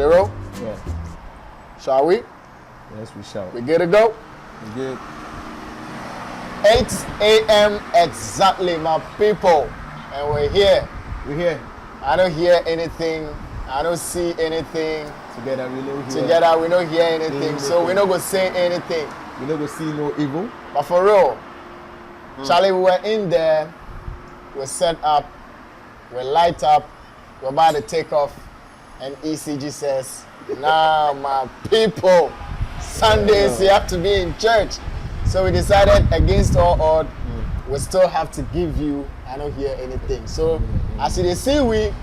the road? Yeah. Shall we? Yes, we shall. We good to go? We good. 8 a.m. exactly, my people. And we're here. We're here. I don't hear anything. I don't see anything. Together we know here. Together we don't hear anything. So we're not going to say anything. We're not going to see no evil. But for real, Charlie, we were in there. We're set up. We're light up. We're about to take off. And ECG says, nah, my people, Sundays you have to be in church. So we decided against all odds, we still have to give you, I don't hear anything. So as you see, we're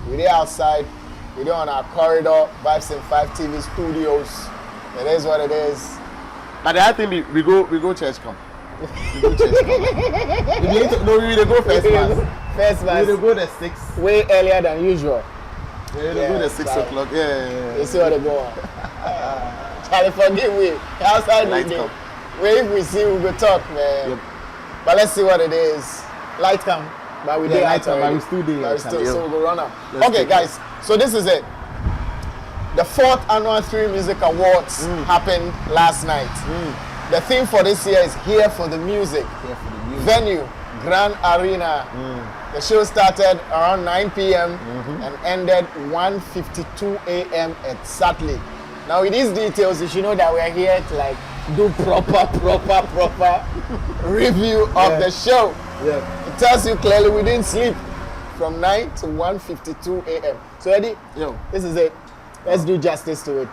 there outside, we're there on our corridor, Vibes and 5 TV studios. It is what it is. But I think we go church come. We go church come. we will go first mass. First mass. We will go the 6. Way earlier than usual. We will go the 6 o'clock. Yeah. You see what they go on. Charlie, forgive me. Outside we do. Where if we see, we will talk, man. Yep. But let's see what it is. Light come, but we did light come. But we still do. So we'll run up. Okay, guys. So this is it. The 4th annual 3MUSIC Awards happened last night. The theme for this year is Here for the Music. Venue, Grand Arena. The show started around 9 p.m. And ended 1:52 a.m. exactly. Now with these details, you should know that we're here to like do proper review of the show. Yeah. It tells you clearly we didn't sleep from 9 to 1:52 a.m. So Eddie, this is it. Let's do justice to it.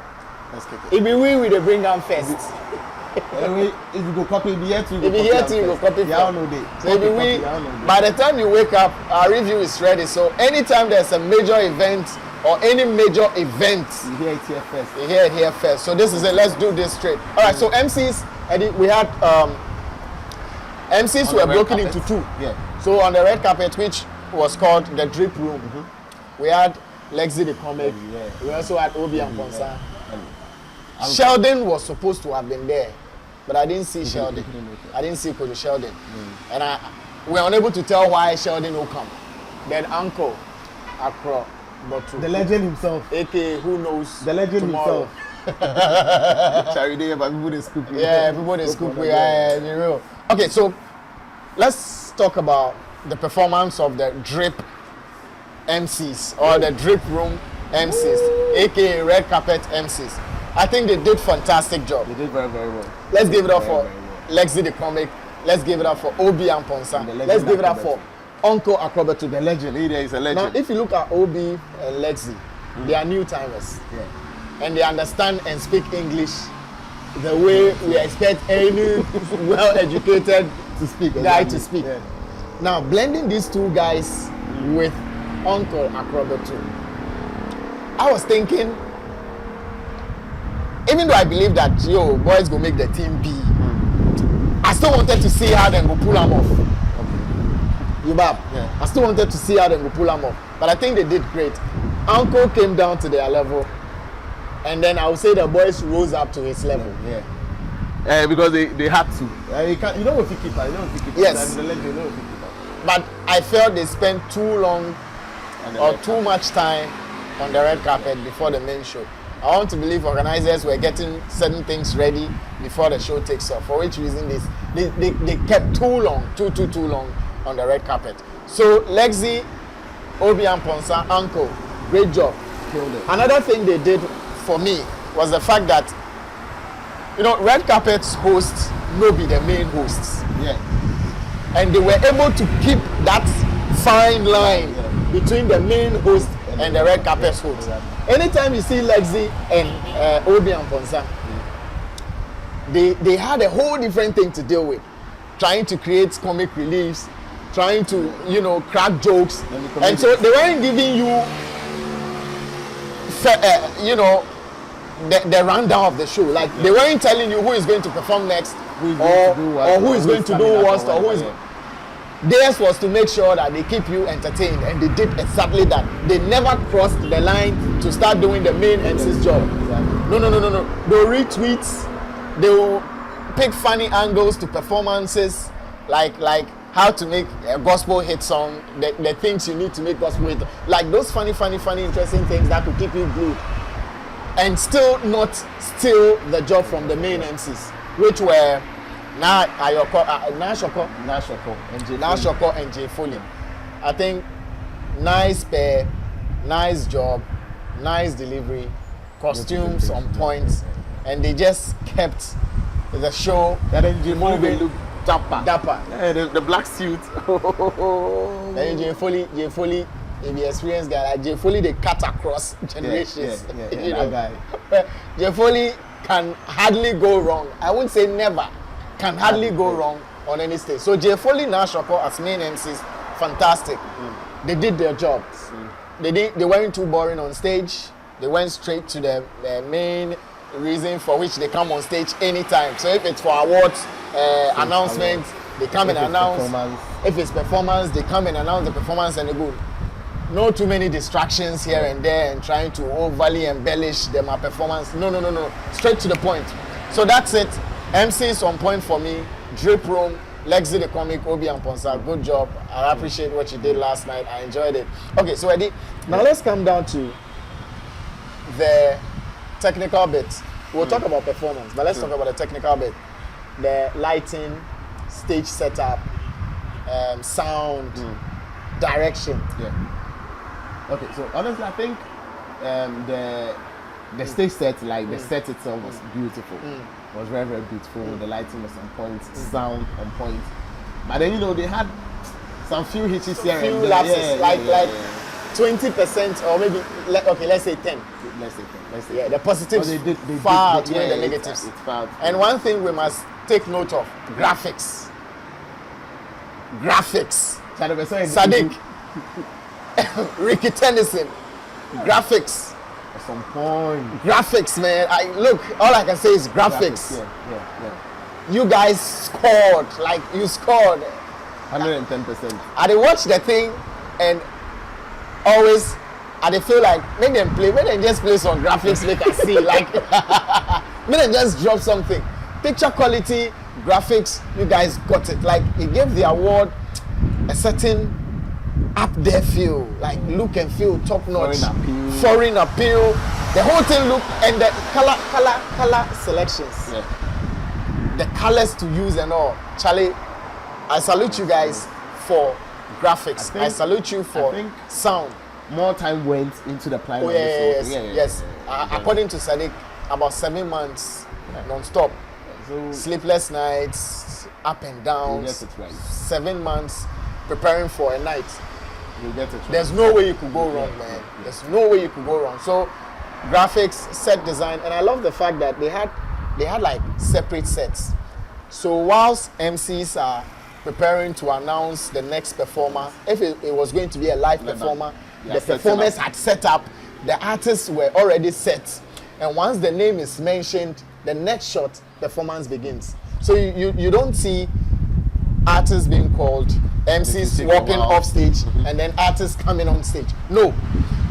Let's kick it. If we the bring down first. If you go copy the here too, if you here too, you go copy first. So if we, by the time you wake up, our review is ready. So anytime there's a major event or any major event, you hear it here first. You hear it here first. So this is it. Let's do this straight. All right. So MCs, Eddie, we had MCs were broken into 2. Yeah. So on the red carpet, which was called the Drip Room, we had Lexi the Comic. Yeah. We also had Obi and Ponsa. Sheldon was supposed to have been there, but I didn't see Sheldon. I didn't see Cody Sheldon. And we were unable to tell why Sheldon will come. Then Uncle Accra, but the legend himself, aka who knows the legend tomorrow. himself. Charity, but people they scoop. Yeah, people they scoop. Yeah, be real. Okay, so let's talk about the performance of the Drip MCs or the Drip Room MCs, aka Red Carpet MCs. I think they did fantastic job. They did very, very well. Let's give it up for Lexi the Comic. Let's give it up for Obi and Ponsa. Let's give it up for Uncle Akrobetu. The legend. He is a legend. Now, if you look at Obi and Lexi, they are new timers. Yeah. And they understand and speak English the way we expect any well-educated guy to speak. Yeah. Now, blending these 2 guys with Uncle Akrobetu, I was thinking, even though I believe that boys go make the team B, I still wanted to see how they go pull them off. Okay. Yeah. I still wanted to see how they go pull them off. But I think they did great. Uncle came down to their level, and then I would say the boys rose up to his level. Yeah. Because they had to. You know what you keep that. Yes. The legend, you know what you keep that. But I felt they spent too long or too much time on the red carpet before the main show. I want to believe organizers were getting certain things ready before the show takes off. For which reason they kept too long on the red carpet. So Lexi, Obi and Ponsa, Uncle, great job. Killed it. Another thing they did for me was the fact that red carpet's hosts no be the main hosts. Yeah. And they were able to keep that fine line between the main host and the red carpet's host. Anytime you see Lexi and Obi and Ponsa, they had a whole different thing to deal with. Trying to create comic reliefs, trying to, crack jokes. And so they weren't giving you, the rundown of the show. Like, they weren't telling you who is going to perform next, or who is going to do what, or who is... Theirs was to make sure that they keep you entertained, and they did exactly that. They never crossed the line to start doing the main MC's job. No. They'll retweet, they'll pick funny angles to performances, like how to make a gospel hit song, the things you need to make gospel hit, like those funny, interesting things that could keep you glued. and still not steal the job from the main MCs, which were Nashoko and J Foley. I think nice pair, nice job, nice delivery, costumes on point, and they just kept the show moving. Dapper. Yeah, the black suit. Then J Foley, if you experience guy like J Foley, they cut across generations. You know? That guy. J Foley can hardly go wrong. I wouldn't say never. Can hardly go wrong on any stage. So J Foley, Nashoko as main MCs, fantastic. They did their jobs. They weren't too boring on stage. They went straight to the main reason for which they come on stage anytime. So if it's for awards, announcements, they come and announce. If it's performance, they come and announce the performance and they go. No too many distractions here and there and trying to overly embellish them performance. No. Straight to the point. So that's it. MCs on point for me. Drip Room, Lexi the Comic, Obi and Ponsa. Good job. I appreciate what you did last night. I enjoyed it. Okay, so Eddy, now let's come down to the technical bit. We'll talk about performance, but let's talk about the technical bit. The lighting, stage setup, sound, direction. Yeah. Okay, so honestly, I think the stage set, like the set itself, was beautiful. It was very, very beautiful. The lighting was on point, sound on point. But then they had some few hitches here and there. Lapses, like 20% or maybe let's say 10. Let's say 10. Yeah, the positives far outweigh the negatives. And one thing we must take note of: graphics. Sadiq, Ricky Tennyson, graphics. Some point. Graphics, man. All I can say is graphics. Yeah. You guys scored. Like, you scored 110%. I watch the thing and always I feel like make them just play some graphics, make I see. Like make them just drop something. Picture quality, graphics, you guys got it. Like, it gave the award a certain up there feel, like look and feel top notch, foreign appeal, the whole thing look, and the color selections, the colors to use and all. Charlie, I salute you guys for graphics. I salute you for sound. More time went into the planning. Yes. According to Sadiq, about 7 months non-stop, sleepless nights, up and downs. 7 months preparing for a night. There's no way you could go wrong, man. There's no way you could go wrong. So graphics, set design, and I love the fact that they had like separate sets. So whilst MCs are preparing to announce the next performer, if it was going to be a live performer, the performers had set up, the artists were already set, and once the name is mentioned, the next shot performance begins. So you don't see artists being called, MCs walking off stage, and then artists coming on stage. No.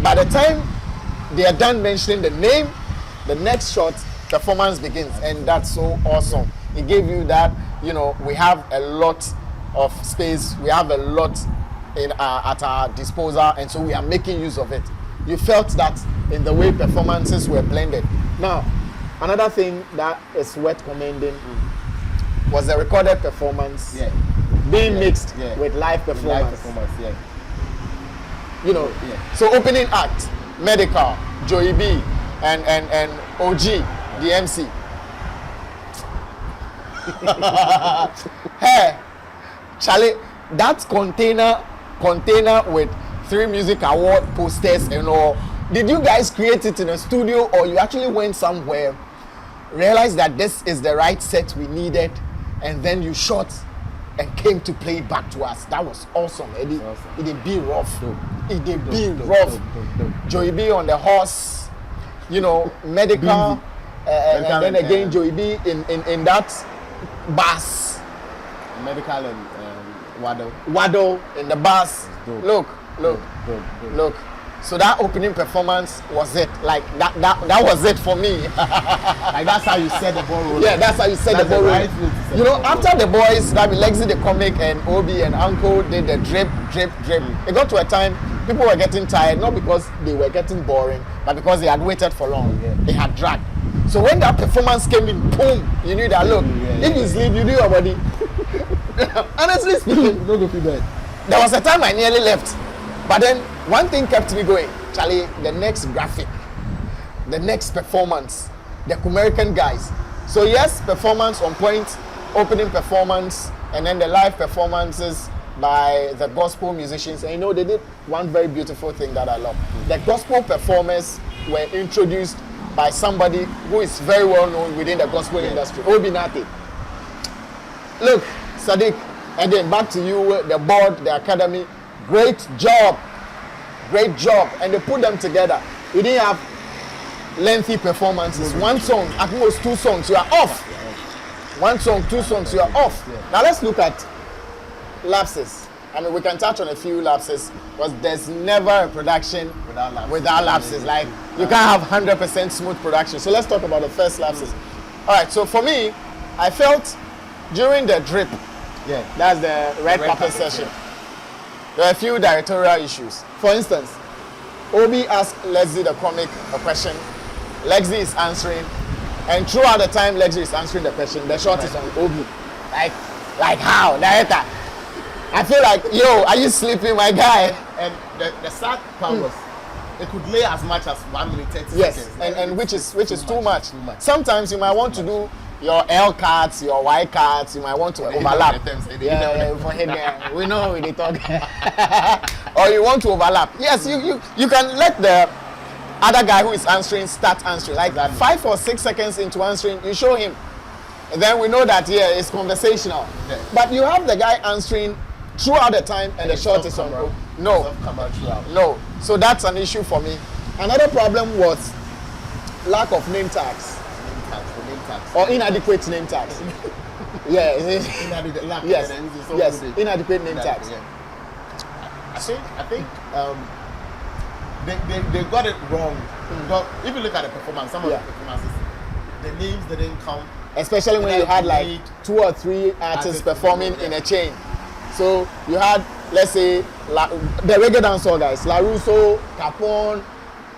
By the time they are done mentioning the name, the next shot, performance begins. And that's so awesome. It gave you that, we have a lot of space, we have a lot at our disposal, and so we are making use of it. You felt that in the way performances were blended. Now, another thing that is worth commending was the recorded performance being mixed with live performance. So opening act, Medical, Joey B, and OG, the MC. Hey, Charlie, that container with 3MUSIC award posters and all. Did you guys create it in a studio, or you actually went somewhere, realized that this is the right set we needed, and then you shot and came to play it back to us? That was awesome, Eddy. It did be rough. It did be rough. Joey B on the horse, Medical, and then again Joey B in that bass. Medical and Waddle in the bass. Look. So that opening performance was it. Like that was it for me. Like that's how you said the ball rolling. Yeah, that's how you said the ball rolling. After the boys, that Lexi the Comic and Obi and Uncle did the drip. It got to a time people were getting tired, not because they were getting boring, but because they had waited for long. Yeah. They had dragged. So when that performance came in, boom, you knew that, look, if you sleep, you do your body. Honestly speaking, No go feel bad. there was a time I nearly left. But then one thing kept me going. Charlie, the next graphic, the next performance, the American guys. So yes, performance on point, opening performance, and then the live performances by the gospel musicians. And you know, they did one very beautiful thing that I love. The gospel performers were introduced by somebody who is very well known within the gospel industry, Obinati. Look, Sadiq, again, back to you, the board, the academy. Great job. Great job. And they put them together. We didn't have lengthy performances. One song, at most 2 songs, you are off. One song, 2 songs, you are off. Now let's look at lapses. I mean, we can touch on a few lapses because there's never a production without lapses. Like, you can't have 100% smooth production. So let's talk about the first lapses. All right, so for me, I felt during the drip, that's the red carpet session, there are a few directorial issues. For instance, Obi asked Lexi the comic a question. Lexi is answering, and throughout the time Lexi is answering the question, the shot is on Obi. Like how? Director, I feel like, yo, are you sleeping, my guy? And the sad part was, it could lay as much as 1 minute 30 Yes, seconds. and which is too much. Sometimes you might want to do your L cards, your Y cards, you might want to overlap. For him, we know when they talk. Or you want to overlap. Yes, you can let the other guy who is answering start answering. Like 5 or 6 seconds into answering, you show him. And then we know that, it's conversational. Yeah. But you have the guy answering throughout the time and the shot is on. No. So that's an issue for me. Another problem was lack of name tags. Or inadequate name tags. Inadequate name tags. I think they got it wrong. But if you look at the performance, some of the performances, the names didn't come. Especially when you had like 2 or 3 artists performing in a chain. So you had, let's say, the reggae dancehall guys, LaRusso, Capone,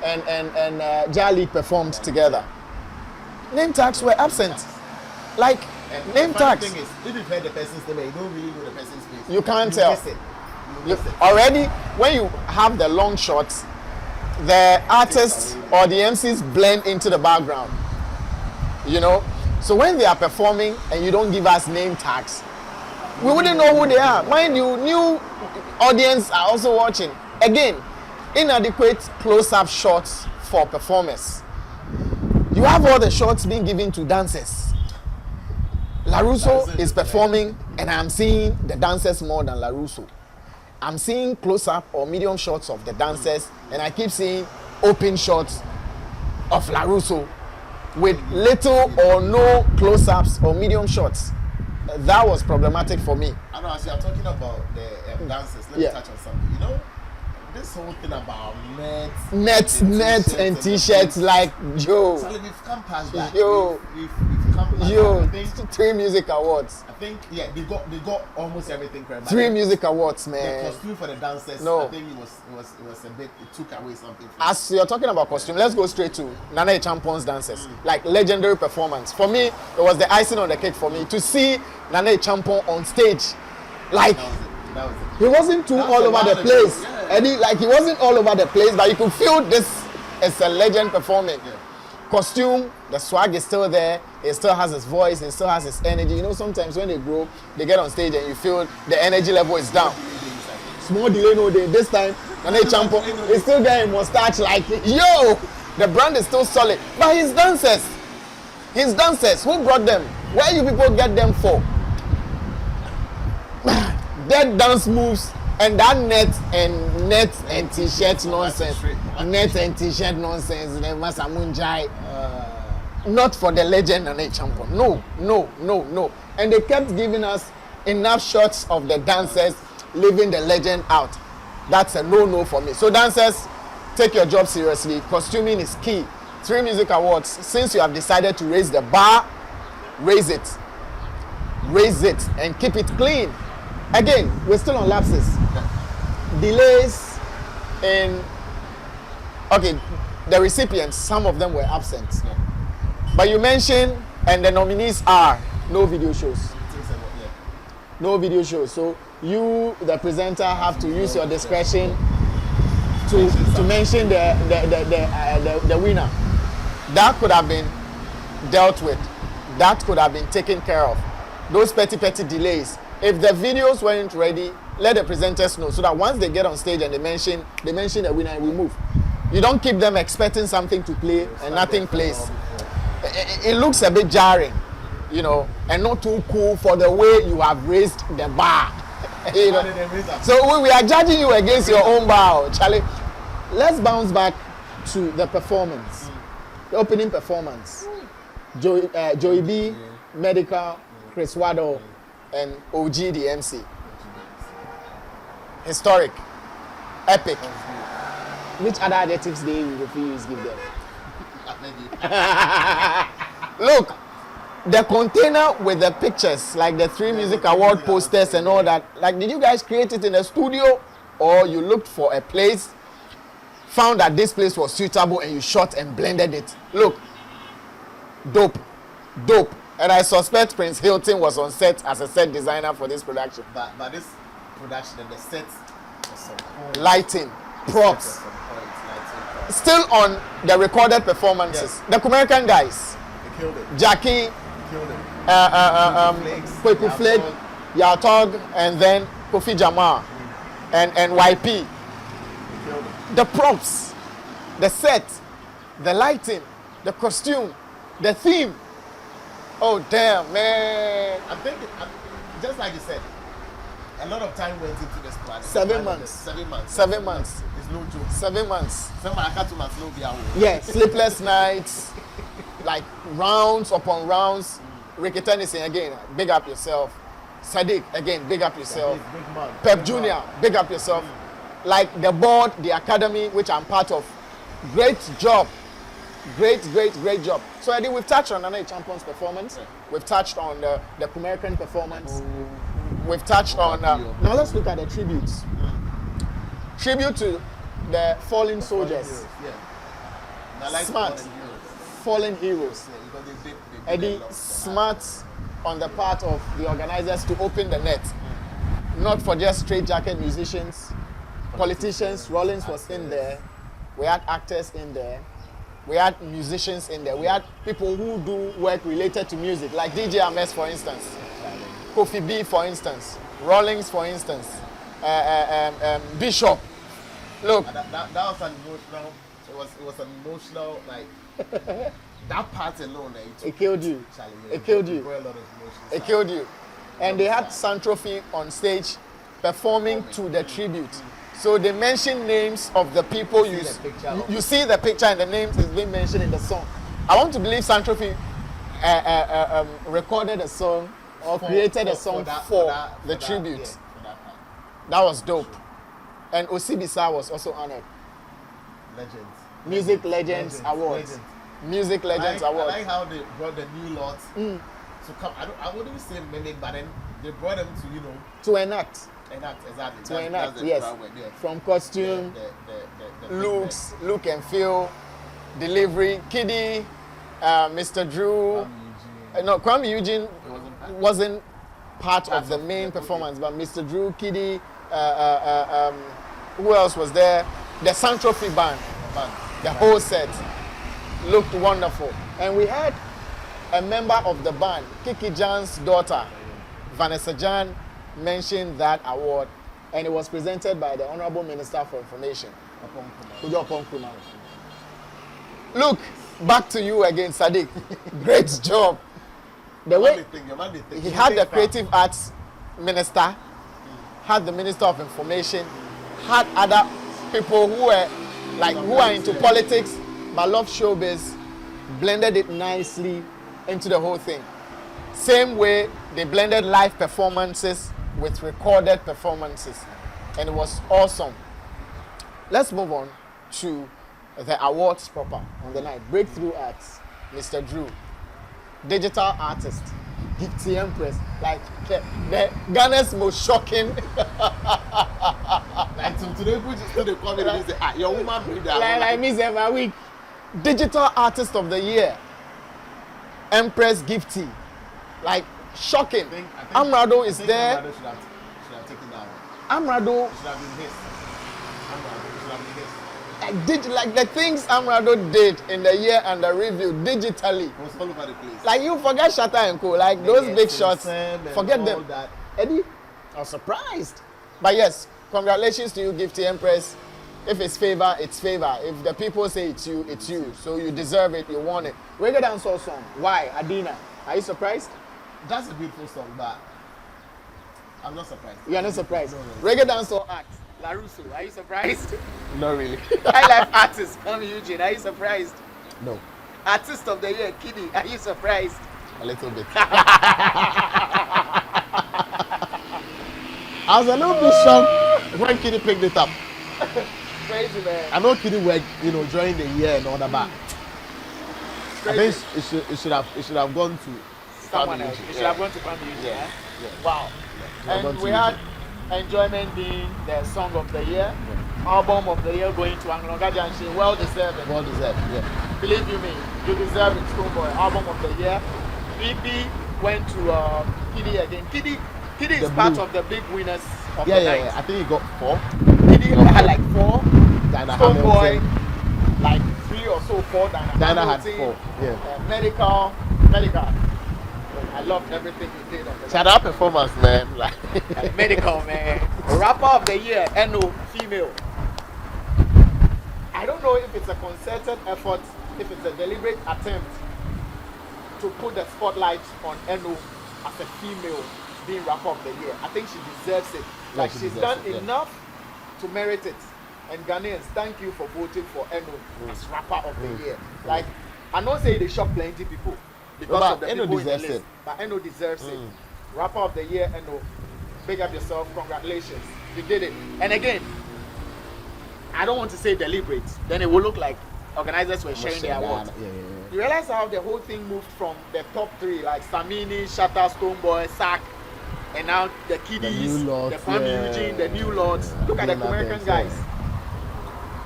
and Jali performed together. Name tags were absent. Like, name tags. The thing is, if you've heard the person's name, you don't really know the person's face. You can't tell. Already, when you have the long shots, the artists or the MCs blend into the background. You know? So when they are performing and you don't give us name tags, we wouldn't know who they are. Mind you, new audience are also watching. Again, inadequate close-up shots for performers. You have all the shots being given to dancers. LaRusso is performing and I'm seeing the dancers more than LaRusso. I'm seeing close-up or medium shots of the dancers and I keep seeing open shots of LaRusso with little or no close-ups or medium shots. That was problematic for me. I know, actually, I'm talking about the dancers. Let me touch on something. You know, this whole thing about nets and t-shirts, like, yo. Charlie, we've come past that. Yo. We've come past yo. that. I think 3MUSIC Awards. I think, they got almost everything correct. 3MUSIC Awards, man. The costume for the dancers, no. I think it was a bit, it took away something. As you're talking about costume, let's go straight to Nana Champon's dances. Like, legendary performance. For me, it was the icing on the cake for me. To see Nana Champon on stage, like, That was it. he wasn't too all over the place. Eddy, like, he wasn't all over the place, but you could feel this is a legend performing. Costume, the swag is still there. It still has his voice. It still has his energy. You know, sometimes when they grow, they get on stage and you feel the energy level is down. Small delay, no day. This time, Nana Champon is still getting mustache. Like, yo, the brand is still solid. But his dancers, who brought them? Where you people get them for? Dead dance moves and that net and t-shirt nonsense. Net and t-shirt nonsense. Not for the legend and a champion. No. And they kept giving us enough shots of the dancers leaving the legend out. That's a no for me. So dancers, take your job seriously. Costuming is key. 3MUSIC Awards, since you have decided to raise the bar, raise it and keep it clean. Again, we're still on lapses. Delays, in okay, the recipients, some of them were absent. Yeah. But you mentioned, and the nominees are no video shows. Yeah. No video shows. So you, the presenter, have to use your discretion to mention the winner. That could have been dealt with. That could have been taken care of. Those petty delays. If the videos weren't ready, let the presenters know so that once they get on stage and they mention the winner and we move. You don't keep them expecting something to play and nothing plays. It looks a bit jarring, you know, and not too cool for the way you have raised the bar. You know? So we are judging you against your own bar, Charlie. Let's bounce back to the performance, the opening performance. Joey B, Medical, Chris Waddle, and OG the MC. Historic, epic. Which other adjectives do you refuse give them? Look, the container with the pictures, like the 3MUSIC award posters and all that, like did you guys create it in a studio or you looked for a place, found that this place was suitable and you shot and blended it? Look, dope. And I suspect Prince Hilton was on set as a set designer for this production. But this production and the set was some point. Lighting, props. Still on the recorded performances. Yes. The American guys. They killed it. Jackie, They killed it. Kweku Flake, Yatog, and then Kofi Jamal and YP. They killed it. The props, the set, the lighting, the costume, the theme. Oh damn, man. I'm thinking, just like you said, a lot of time went into this plan. 7 months. 7 months. 7 months. It's no joke. 7 months. I can't no be out. Yeah, sleepless nights, like rounds upon rounds. Ricky Tennyson again, big up yourself. Sadiq again, big up yourself. Big man. Pep Jr., big up yourself. Like the board, the academy, which I'm part of. Great job. Great job. So Eddy, we've touched on Nana Champions performance. Yeah. We've touched on the American performance. We've touched on... now let's look at the tributes. Tribute to the fallen soldiers. Like smart. Fallen heroes. Yeah, Eddy, smart on the part of the organizers to open the net. Not for just straight jacket musicians, politicians. Rollins was in there. We had actors in there. We had musicians in there. We had people who do work related to music, like DJ Ames, for instance. Kofi B, for instance. Rollins, for instance. Bishop. Look. That was an emotional. It was an emotional, like that part alone. It killed you. Charlie, it killed you. A lot of emotions. It killed you. And they had Santrophy on stage performing to the tribute. So they mention names of the people you see the picture and the names is being mentioned in the song. I want to believe Santrophy recorded a song or created a song for the tribute. That was dope. And Osibisa was also honored. Legends. Music Legends Awards. Music Legends Awards. I like how they brought the new lot to come. I wouldn't say mimic, but then they brought them to to enact. Exactly. To enact, yes. From costume, looks, look and feel, delivery. Kiddy, Mr. Drew. Kwame Eugene wasn't part of the main performance, but Mr. Drew, Kiddy, who else was there? The Santrophy band. The whole set looked wonderful. And we had a member of the band, Kiki Jan's daughter, Vanessa Jan, mentioned that award, and it was presented by the Honorable Minister for Information, Kujo Nkrumah. Look, back to you again, Sadiq. Great job. The way he had the Creative Arts Minister, had the Minister of Information, had other people who are into politics but love showbiz, blended it nicely into the whole thing. Same way they blended live performances with recorded performances, and it was awesome. Let's move on to the awards proper on the night. Breakthrough Arts, Mr. Drew. Digital artist, Gifty Empress, like the Ghana's most shocking. Today, people just still come in and say, your woman bring that. Like me every week. Digital Artist of the Year. Empress Gifty. Like, shocking. I think Amrado is there. Amrado should have taken that one. Amrado. It should have been his. Amrado should have been his. Like the things Amrado did in the year under review digitally. It was all over the place. Like you forget Shatta and Co. Like those big shots. Forget them. That. Eddy, I was surprised. But yes, congratulations to you, Gifty Empress. If it's favor, it's favor. If the people say it's you, it's you. So you deserve it, you want it. Reggae dancehall song. Why? Adina. Are you surprised? That's a beautiful song, but I'm not surprised. You are not surprised. No. Reggae dancehall act. LaRusso, are you surprised? Not really. Highlife artist, come Eugene, are you surprised? No. Artist of the year, Kiddy, are you surprised? A little bit. I was a little bit shocked when Kiddy picked it up. Crazy, man. I know Kiddy worked, during the year and all that, but I think it should have gone to someone else. It should have gone to family. Yeah. Wow. Yeah. And we had Enjoyment being the song of the year, album of the year going to Anglonga Junction. Well deserved. Well deserved, yeah. Believe you me, you deserve it, Stoneboy. Album of the year. BP went to Kiddy again. Kiddy is part of the big winners of the night. Yeah. I think he got 4. Kiddy had like 4. Stoneboy, Hamilton. like 3 or so, 4. Dinah had 4. Yeah. Medical. I loved everything you did on the Shout out performance, man. Like Medical, man. Rapper of the year, Eno, female. I don't know if it's a concerted effort, if it's a deliberate attempt to put the spotlight on Eno as a female being rapper of the year. I think she deserves it. Like she's done enough to merit it. And Ghanaians, thank you for voting for Eno as rapper of the year. Like, I don't say they shock plenty people. Because of the Eno people in the deserves list. it. But Eno deserves it. Rapper of the year, Eno. Big up yourself. Congratulations. You did it. And again, I don't want to say deliberate. Then it will look like organizers were sharing their awards. Yeah. You realize how the whole thing moved from the top 3, like Samini, Shatta, Stoneboy, Sack, and now the Kiddies, the Kwame Eugene, the New Lords. Look at the American guys.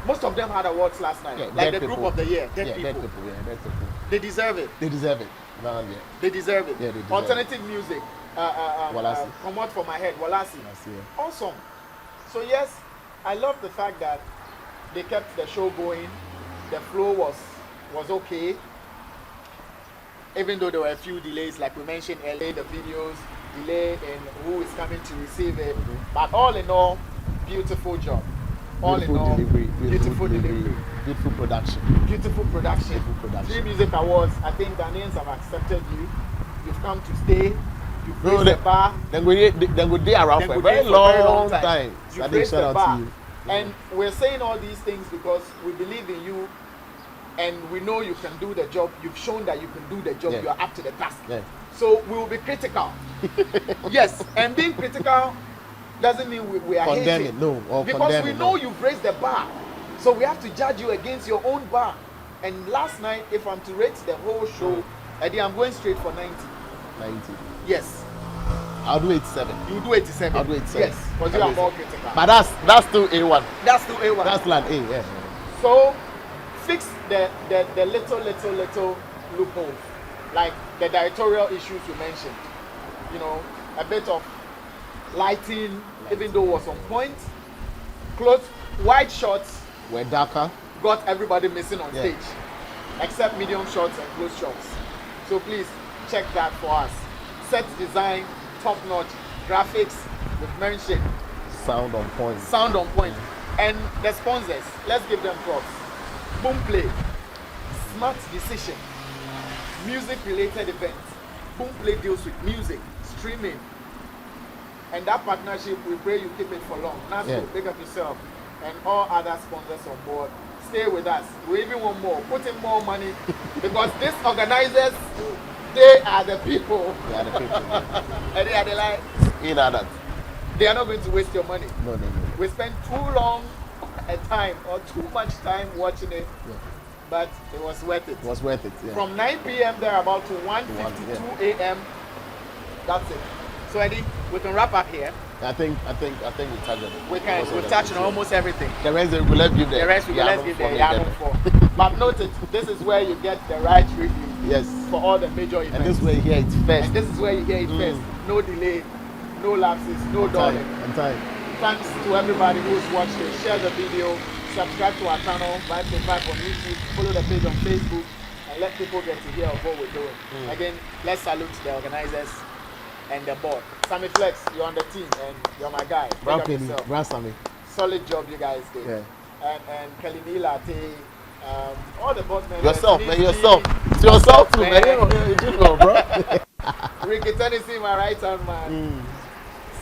Most of them had awards last night. Like the group of the year. Dead people. They deserve it. They deserve it. They deserve it. Yeah, they deserve Alternative music. Walasi. Come out from my head. Walasi. Awesome. So yes, I love the fact that they kept the show going. The flow was okay. Even though there were a few delays, like we mentioned earlier, the videos, delay in who is coming to receive it. But all in all, beautiful job. Beautiful delivery. Beautiful production. Beautiful production. 3MUSIC Awards. I think Ghanaians have accepted you. You've come to stay. You've raised the bar. Then go day around for a very long time. You've raised the bar. And we're saying all these things because we believe in you and we know you can do the job. You've shown that you can do the job. You are up to the task. So we will be critical. Yes, and being critical doesn't mean we are condemning, hating. Because we know you've raised the bar. So we have to judge you against your own bar. And last night, if I'm to rate the whole show, Eddy, I'm going straight for 90. 90. Yes. I'll do 87. You do 87. I'll do 87. Yes, because you are more critical. But that's still A1. That's still A1. That's plan A, yeah. So fix the little loopholes, like the directorial issues you mentioned. A bit of lighting, even though it was on point. Clothes, wide shots were darker. Got everybody missing on stage, except medium shots and close shots. So please check that for us. Set design, top notch. Graphics, we've mentioned. Sound on point. And the sponsors, let's give them props. Boomplay, Smart Decision, music-related events. Boomplay deals with music, streaming, and that partnership, we pray you keep it for long. Naso, big up yourself, and all other sponsors on board. Stay with us. We even want more. Put in more money because these organizers, they are the people. They are the people. And they are the like. You know that. They are not going to waste your money. No. We spent too long a time or too much time watching it, but it was worth it. It was worth it. Yeah. From 9 p.m. there about to 1:52 a.m. That's it. So Eddy, we can wrap up here. I think we touched on it. We've touched on almost everything. The rest we let's give The rest we let's give the Yano for. But note it, this is where you get the right review. Yes. For all the major events. And this is where you hear it first. And this is where you hear it first. No delay, no lapses, no dawdling. On time. Thanks to everybody who's watched it. Share the video, subscribe to our channel, Vibes and Vibe on YouTube, follow the page on Facebook, and let people get to hear of what we're doing. Again, let's salute the organizers and the board. Sammy Flex, you're on the team and you're my guy. Brown Sammy. Solid job you guys did. Yeah. And Kelly Latte, all the board members. Yourself, man, yourself. It's yourself too, man. You do know, bro. Ricky Tennessee, my right hand man.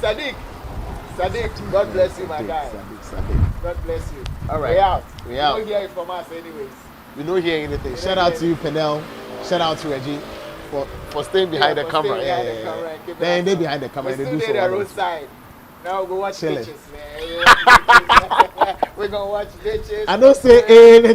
Sadiq, God bless you, my guy. Sadiq. God bless you. All right. We out. We out. You don't hear it from us anyways. We don't hear anything. Shout out to you, Penel. Shout out to Reggie for staying behind the camera. Then they behind the camera. They do so. The roadside. Now we go watch bitches, man. We're gonna watch bitches. I don't say anything.